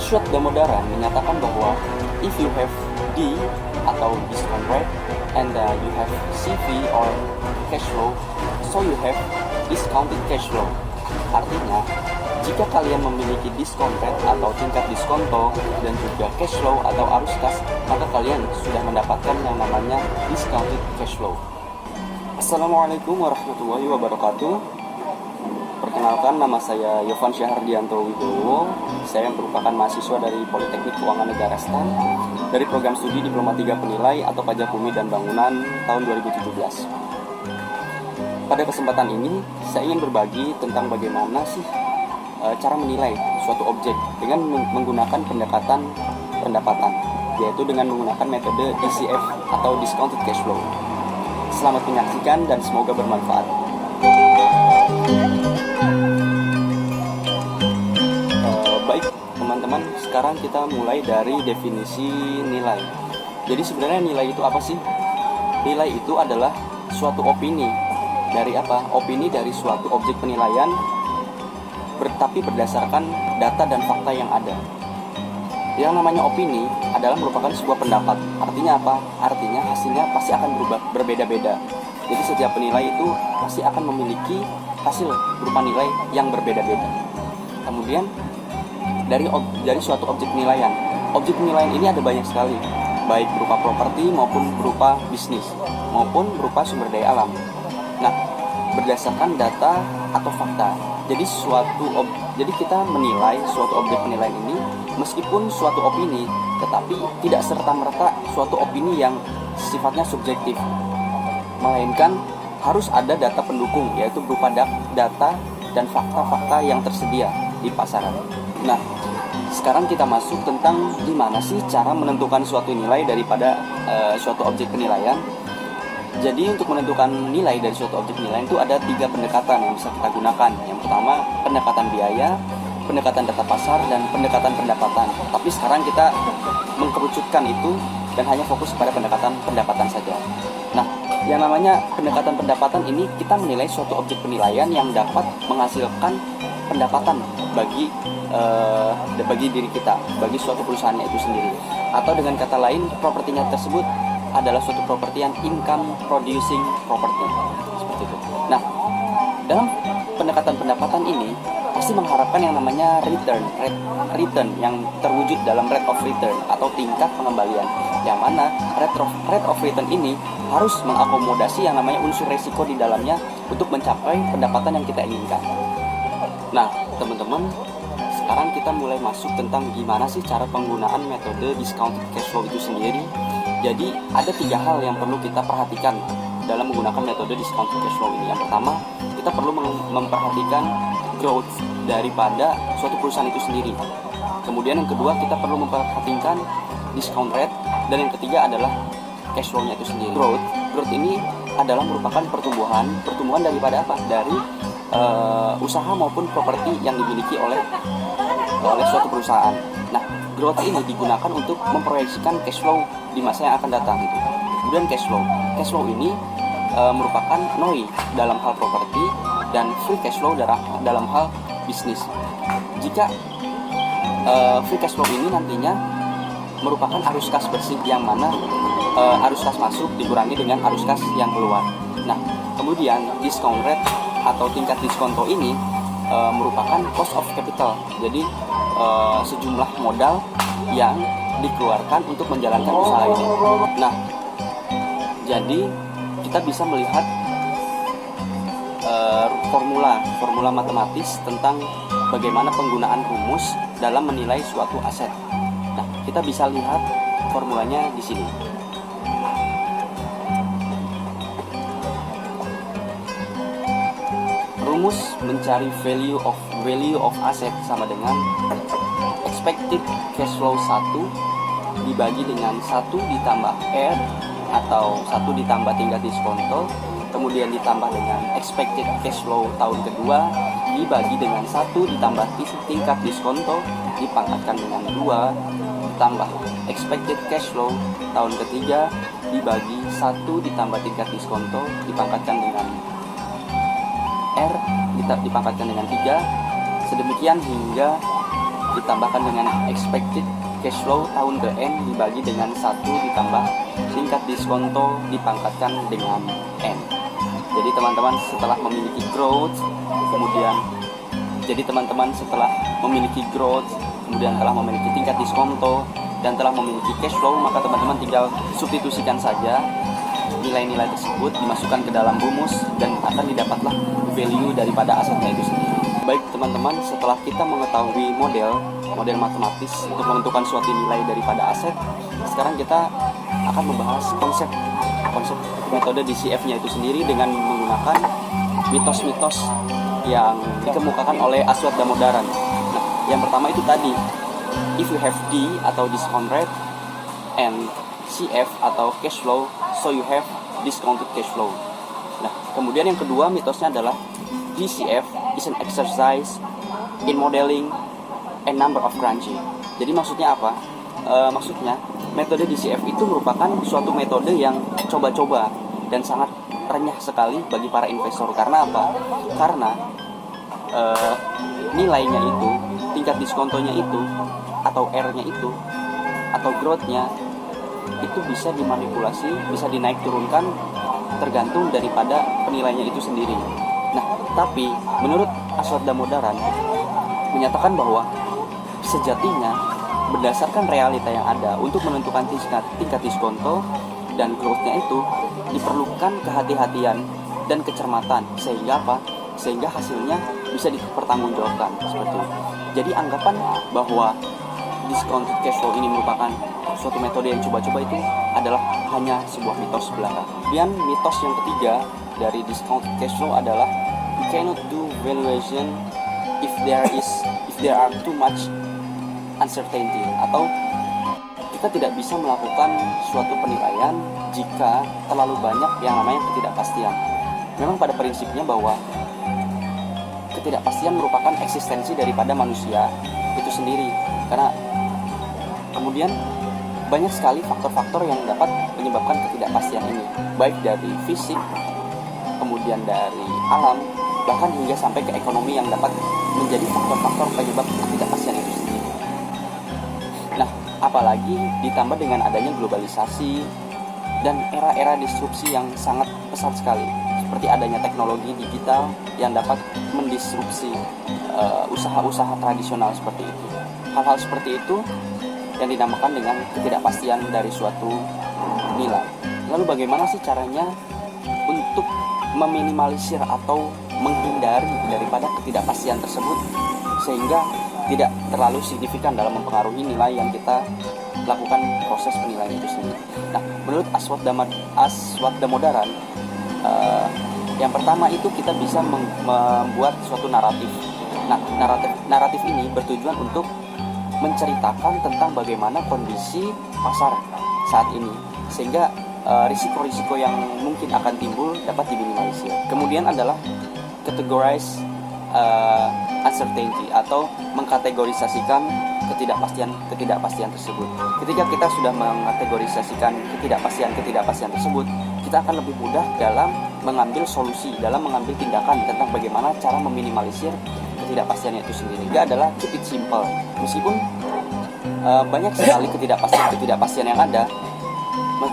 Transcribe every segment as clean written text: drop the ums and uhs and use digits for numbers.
Ashwat Damodaran menyatakan bahwa if you have D atau discount rate and you have CV or cash flow, so you have discounted cash flow. Artinya, jika kalian memiliki discount rate atau tingkat diskonto dan juga cash flow atau arus kas, maka kalian sudah mendapatkan yang namanya discounted cash flow. Assalamualaikum warahmatullahi wabarakatuh. Perkenalkan, nama saya Yovan Syahardianto Wibowo. Saya merupakan mahasiswa dari Politeknik Keuangan Negara STAN dari program studi Diploma 3 Penilai atau Pajak Bumi dan Bangunan tahun 2017. Pada kesempatan ini, saya ingin berbagi tentang bagaimana sih cara menilai suatu objek dengan menggunakan pendekatan pendapatan, yaitu dengan menggunakan metode DCF atau Discounted Cash Flow. Selamat menyaksikan dan semoga bermanfaat. Baik teman-teman, sekarang kita mulai dari definisi nilai. Jadi sebenarnya nilai itu apa sih? Nilai itu adalah suatu opini dari apa? Opini dari suatu objek penilaian tapi berdasarkan data dan fakta yang ada. Yang namanya opini adalah merupakan sebuah pendapat. Artinya apa? Artinya hasilnya pasti akan berbeda-beda. Jadi setiap penilai itu pasti akan memiliki hasil berupa nilai yang berbeda-beda. Kemudian dari suatu objek penilaian. Objek penilaian ini ada banyak sekali, baik berupa properti maupun berupa bisnis, maupun berupa sumber daya alam. Nah, berdasarkan data atau fakta. Jadi kita menilai suatu objek penilaian ini meskipun suatu opini, tetapi tidak serta-merta suatu opini yang sifatnya subjektif, melainkan harus ada data pendukung, yaitu berupa data dan fakta-fakta yang tersedia di pasaran. Nah, sekarang kita masuk tentang gimana sih cara menentukan suatu nilai daripada suatu objek penilaian. Jadi untuk menentukan nilai dari suatu objek penilaian itu ada 3 pendekatan yang bisa kita gunakan. Yang pertama, pendekatan biaya, pendekatan data pasar, dan pendekatan pendapatan. Tapi sekarang kita mengkerucutkan itu dan hanya fokus pada pendekatan pendapatan saja. Nah, yang namanya pendekatan pendapatan ini kita menilai suatu objek penilaian yang dapat menghasilkan pendapatan bagi diri kita, bagi suatu perusahaannya itu sendiri. Atau dengan kata lain, propertinya tersebut adalah suatu properti yang income producing property, seperti itu. Nah, dalam pendekatan pendapatan ini pasti mengharapkan yang namanya return yang terwujud dalam rate of return atau tingkat pengembalian, yang mana rate of return ini harus mengakomodasi yang namanya unsur resiko di dalamnya untuk mencapai pendapatan yang kita inginkan. Nah, teman-teman, sekarang kita mulai masuk tentang gimana sih cara penggunaan metode discounted cash flow itu sendiri. Jadi ada 3 hal yang perlu kita perhatikan dalam menggunakan metode discounted cash flow ini. Yang pertama, kita perlu memperhatikan growth daripada suatu perusahaan itu sendiri. Kemudian yang kedua, kita perlu memperhatikan discount rate, dan yang ketiga adalah cash flow-nya itu sendiri. Growth ini adalah merupakan pertumbuhan daripada apa? Dari usaha maupun properti yang dimiliki oleh suatu perusahaan. Nah, growth ini digunakan untuk memproyeksikan cash flow di masa yang akan datang gitu. Kemudian cash flow ini merupakan NOI dalam hal properti dan free cash flow dalam hal bisnis. Jika free cash flow ini nantinya merupakan arus kas bersih, yang mana arus kas masuk dikurangi dengan arus kas yang keluar. Nah, kemudian discount rate atau tingkat diskonto ini merupakan cost of capital. Jadi sejumlah modal yang dikeluarkan untuk menjalankan usaha ini. Nah, jadi kita bisa melihat formula matematis tentang bagaimana penggunaan rumus dalam menilai suatu aset. Nah, kita bisa lihat formulanya di sini. Rumus mencari value of asset sama dengan expected cash flow 1 dibagi dengan 1 ditambah R atau 1 ditambah tingkat diskonto, kemudian ditambah dengan expected cash flow tahun kedua dibagi dengan 1 ditambah tingkat diskonto dipangkatkan dengan 2 ditambah expected cash flow tahun ketiga dibagi 1 ditambah tingkat diskonto dipangkatkan dengan R dipangkatkan dengan 3, sedemikian hingga ditambahkan dengan expected cash flow tahun ke N dibagi dengan 1 ditambah tingkat diskonto dipangkatkan dengan N. Jadi teman-teman setelah memiliki growth, kemudian telah memiliki tingkat diskonto dan telah memiliki cash flow, maka teman-teman tinggal substitusikan saja nilai-nilai tersebut, dimasukkan ke dalam rumus dan akan didapatlah value daripada asetnya itu sendiri. Baik teman-teman, setelah kita mengetahui model matematis untuk menentukan suatu nilai daripada aset, sekarang kita akan membahas konsep metode DCF-nya itu sendiri dengan menggunakan mitos-mitos yang dikemukakan oleh Aswath Damodaran. Nah, yang pertama itu tadi, if you have D atau discount rate and CF atau cash flow, so you have discounted cash flow. Nah, kemudian yang kedua mitosnya adalah DCF is an exercise in modeling a number of crunching. Jadi maksudnya apa? Maksudnya metode DCF itu merupakan suatu metode yang coba-coba dan sangat renyah sekali bagi para investor. Karena apa? Karena nilainya itu, tingkat diskontonya itu, atau R-nya itu, atau growth-nya itu bisa dimanipulasi, bisa dinaik turunkan tergantung daripada penilainya itu sendiri. Nah, tapi menurut Aswath Damodaran menyatakan bahwa sejatinya berdasarkan realita yang ada untuk menentukan tingkat diskonto dan growth-nya itu diperlukan kehati-hatian dan kecermatan, sehingga apa? Sehingga hasilnya bisa dipertanggungjawabkan seperti itu. Jadi anggapan bahwa discounted cash flow ini merupakan suatu metode yang coba-coba itu adalah hanya sebuah mitos belaka. Kemudian mitos yang ketiga dari discounted cash flow adalah you cannot do valuation if there are too much uncertainty, atau kita tidak bisa melakukan suatu penilaian jika terlalu banyak yang namanya ketidakpastian. Memang pada prinsipnya bahwa ketidakpastian merupakan eksistensi daripada manusia itu sendiri, karena kemudian banyak sekali faktor-faktor yang dapat menyebabkan ketidakpastian ini, baik dari fisik, kemudian dari alam, bahkan hingga sampai ke ekonomi yang dapat menjadi faktor-faktor penyebab ketidakpastian itu sendiri. Nah, apalagi ditambah dengan adanya globalisasi dan era-era disrupsi yang sangat pesat sekali, seperti adanya teknologi digital yang dapat mendisrupsi usaha-usaha tradisional seperti itu. Hal-hal seperti itu yang dinamakan dengan ketidakpastian dari suatu nilai. Lalu bagaimana sih caranya untuk meminimalisir atau menghindari daripada ketidakpastian tersebut sehingga tidak terlalu signifikan dalam mempengaruhi nilai yang kita lakukan proses penilaian itu sendiri. Nah, menurut Aswath Damodaran, yang pertama itu kita bisa membuat suatu naratif. Nah, naratif ini bertujuan untuk menceritakan tentang bagaimana kondisi pasar saat ini, sehingga risiko-risiko yang mungkin akan timbul dapat diminimalisir. Kemudian adalah categorize uncertainty atau mengkategorisasikan ketidakpastian tersebut. Ketika kita sudah mengkategorisasikan ketidakpastian tersebut, kita akan lebih mudah dalam mengambil solusi, dalam mengambil tindakan tentang bagaimana cara meminimalisir ketidakpastiannya itu sendiri. Dia adalah keep it simple. Meskipun banyak sekali ketidakpastian yang ada,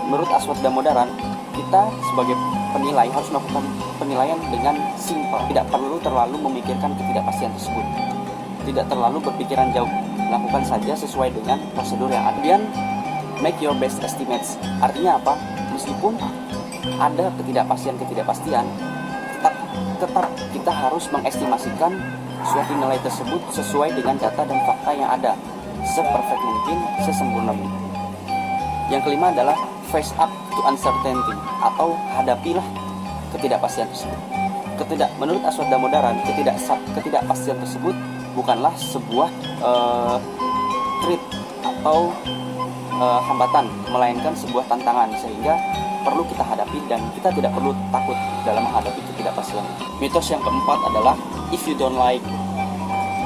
menurut Aswath Damodaran, kita sebagai penilai harus melakukan penilaian dengan simple. Tidak perlu terlalu memikirkan ketidakpastian tersebut. Tidak terlalu berpikiran jauh. Lakukan saja sesuai dengan prosedur yang ada. Kemudian make your best estimates. Artinya apa? Meskipun ada ketidakpastian, tetap kita harus mengestimasikan suatu nilai tersebut sesuai dengan data dan fakta yang ada, seperfect mungkin, sesempurna mungkin. Yang kelima adalah face up to uncertainty, atau hadapilah ketidakpastian tersebut. Menurut Aswath Damodaran, ketidakpastian tersebut bukanlah sebuah threat atau hambatan, melainkan sebuah tantangan, sehingga perlu kita hadapi dan kita tidak perlu takut dalam menghadapi ketidakpastian. Mitos yang keempat adalah if you don't like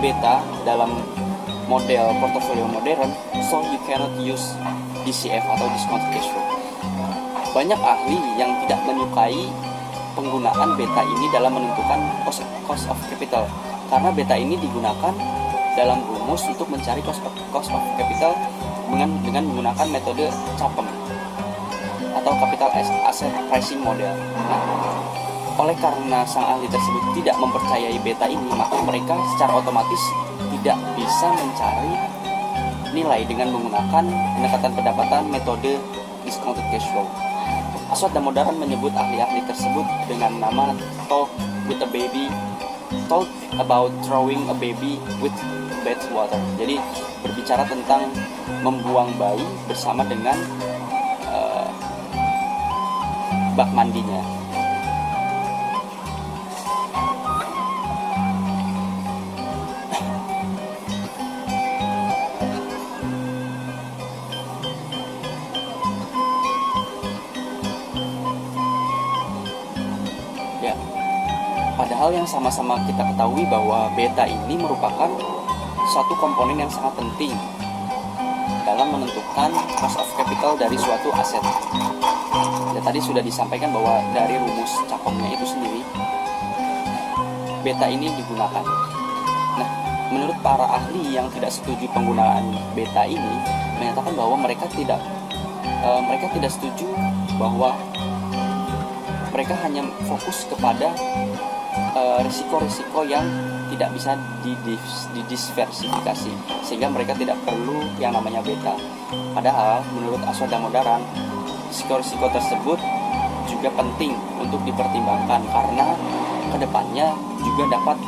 beta dalam model portofolio modern, so you cannot use DCF atau discounted cash flow. Banyak ahli yang tidak menyukai penggunaan beta ini dalam menentukan cost of capital, karena beta ini digunakan dalam rumus untuk mencari cost of capital dengan menggunakan metode CAPM atau capital asset pricing model. Nah, oleh karena sang ahli tersebut tidak mempercayai beta ini, maka mereka secara otomatis tidak bisa mencari nilai dengan menggunakan pendekatan pendapatan metode discounted cash flow. Aswad Damodaran menyebut ahli-ahli tersebut dengan nama talk about throwing a baby with bath water. Jadi berbicara tentang membuang bayi bersama dengan bak mandinya. Padahal yang sama-sama kita ketahui bahwa beta ini merupakan suatu komponen yang sangat penting dalam menentukan cost of capital dari suatu aset. Ya, tadi sudah disampaikan bahwa dari rumus CAPM-nya itu sendiri, beta ini digunakan. Nah, menurut para ahli yang tidak setuju penggunaan beta ini, menyatakan bahwa mereka tidak setuju bahwa mereka hanya fokus kepada risiko-risiko yang tidak bisa didiversifikasi, sehingga mereka tidak perlu yang namanya beta. Padahal menurut Aswad Damodaran, risiko-risiko tersebut juga penting untuk dipertimbangkan karena kedepannya juga dapat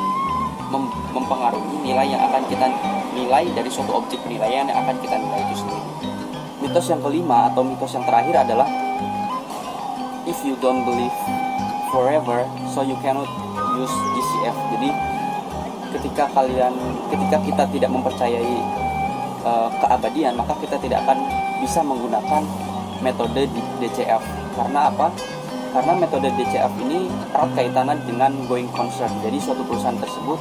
mempengaruhi nilai yang akan kita nilai dari suatu objek penilaian yang akan kita nilai itu sendiri. Mitos yang kelima atau mitos yang terakhir adalah if you don't believe forever, so you cannot use DCF. Jadi ketika kita tidak mempercayai keabadian, maka kita tidak akan bisa menggunakan metode DCF. Karena apa? Karena metode DCF ini erat kaitannya dengan going concern. Jadi suatu perusahaan tersebut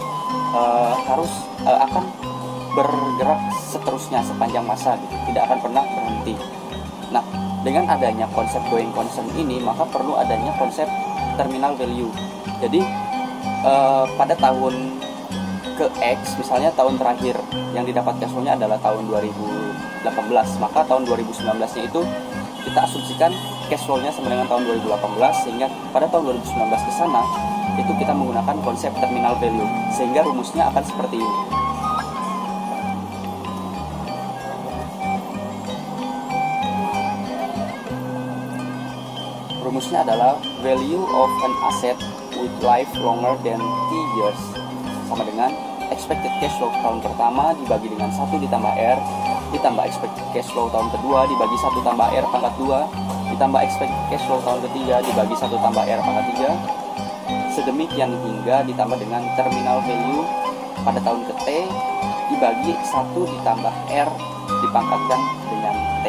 akan bergerak seterusnya sepanjang masa, gitu. Tidak akan pernah berhenti. Nah, dengan adanya konsep going concern ini, maka perlu adanya konsep terminal value. Jadi pada tahun ke X, misalnya tahun terakhir yang didapat cash flow-nya adalah tahun 2018, maka tahun 2019-nya itu kita asumsikan cash flow-nya sama dengan tahun 2018, sehingga pada tahun 2019 ke sana itu kita menggunakan konsep terminal value, sehingga rumusnya akan seperti ini. Rumusnya adalah value of an asset with life longer than 3 years sama dengan expected cash flow tahun pertama dibagi dengan 1 ditambah R ditambah expected cash flow tahun kedua dibagi 1 tambah R pangkat 2 ditambah expected cash flow tahun ketiga dibagi 1 tambah R pangkat 3, sedemikian hingga ditambah dengan terminal value pada tahun ke T dibagi 1 ditambah R dipangkatkan dengan T.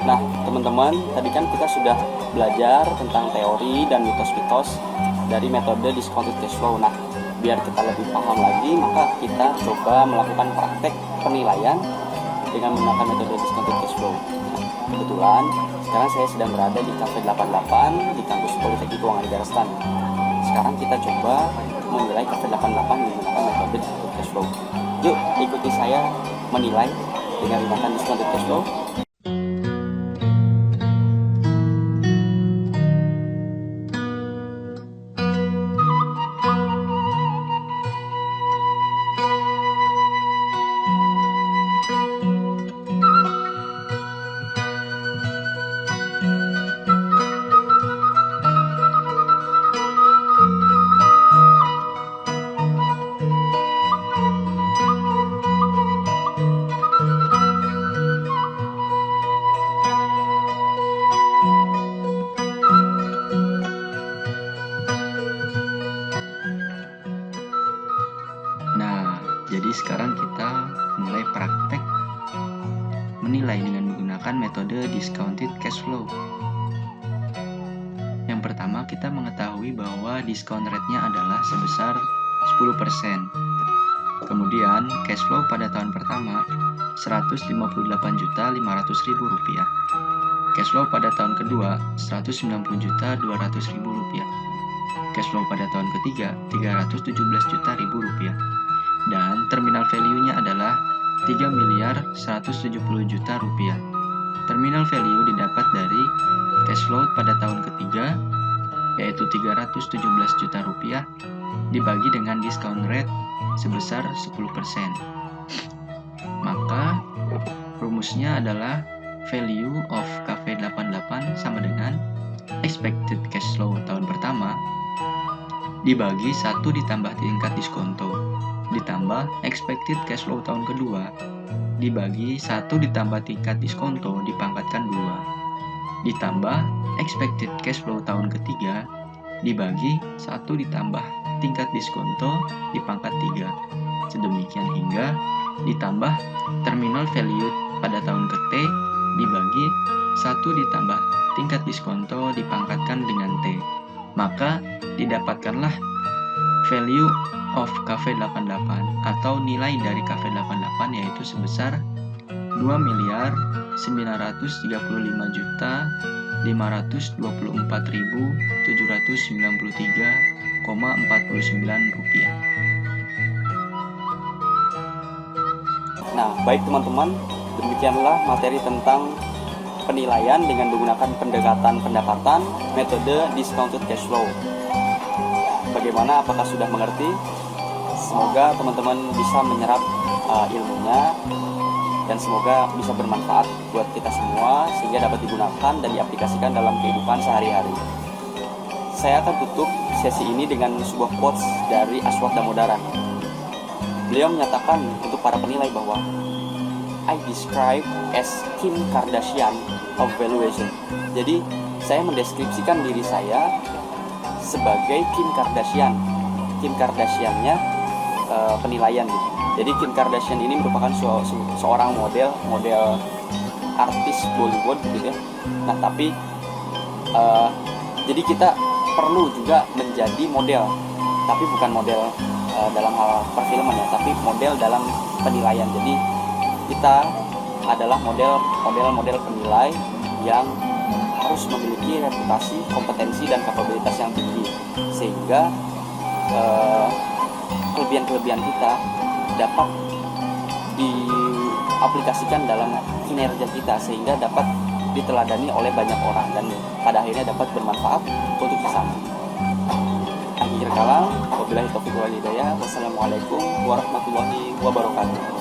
Nah, teman-teman, tadi kan kita sudah belajar tentang teori dan mitos-mitos dari metode discounted cash flow. Nah, biar kita lebih paham lagi, maka kita coba melakukan praktek penilaian dengan menggunakan metode discounted cash flow. Nah, kebetulan sekarang saya sedang berada di Cafe 88 di kampus Politeknik Keuangan Negara STAN. Sekarang kita coba menilai Cafe 88 menggunakan metode discounted cash flow. Yuk, ikuti saya menilai dengan menggunakan discounted cash flow. Jadi sekarang kita mulai praktek menilai dengan menggunakan metode discounted cash flow. Yang pertama, kita mengetahui bahwa discount rate-nya adalah sebesar 10%. Kemudian cash flow pada tahun pertama Rp158.500.000. Cash flow pada tahun kedua Rp190.200.000. Cash flow pada tahun ketiga Rp317 juta. dan terminal value-nya adalah 3 miliar 170 juta rupiah. Terminal value didapat dari cash flow pada tahun ketiga, yaitu 317 juta rupiah, dibagi dengan discount rate sebesar 10%. Maka rumusnya adalah value of KV88 sama dengan expected cash flow tahun pertama dibagi 1 ditambah tingkat diskonto ditambah expected cash flow tahun kedua dibagi 1 ditambah tingkat diskonto dipangkatkan 2 ditambah expected cash flow tahun ketiga dibagi 1 ditambah tingkat diskonto dipangkat 3. Sedemikian hingga ditambah terminal value pada tahun ke-T dibagi 1 ditambah tingkat diskonto dipangkatkan dengan T. Maka didapatkanlah value of KV88 atau nilai dari KV88 yaitu sebesar 2.924.793,49 rupiah. Nah, baik teman-teman, demikianlah materi tentang penilaian dengan menggunakan pendekatan pendapatan metode discounted cash flow. Bagaimana, apakah sudah mengerti? Semoga teman-teman bisa menyerap ilmunya dan semoga bisa bermanfaat buat kita semua sehingga dapat digunakan dan diaplikasikan dalam kehidupan sehari-hari. Saya akan tutup sesi ini dengan sebuah quotes dari Aswath Damodaran. Beliau menyatakan untuk para penilai bahwa I describe as Kim Kardashian of valuation. Jadi saya mendeskripsikan diri saya sebagai Kim Kardashian. Kim Kardashian-nya penilaian gitu. Jadi Kim Kardashian ini merupakan seorang model artis Bollywood gitu ya. Nah tapi jadi kita perlu juga menjadi model, tapi bukan model dalam hal perfilman ya, tapi model dalam penilaian. Jadi kita adalah model penilai yang harus memiliki reputasi, kompetensi dan kapabilitas yang tinggi sehingga kelebihan-kelebihan kita dapat diaplikasikan dalam kinerja kita sehingga dapat diteladani oleh banyak orang dan pada akhirnya dapat bermanfaat untuk sesama. Akhir kalam, wabillahi taufiq wal hidayah. Wassalamualaikum warahmatullahi wabarakatuh.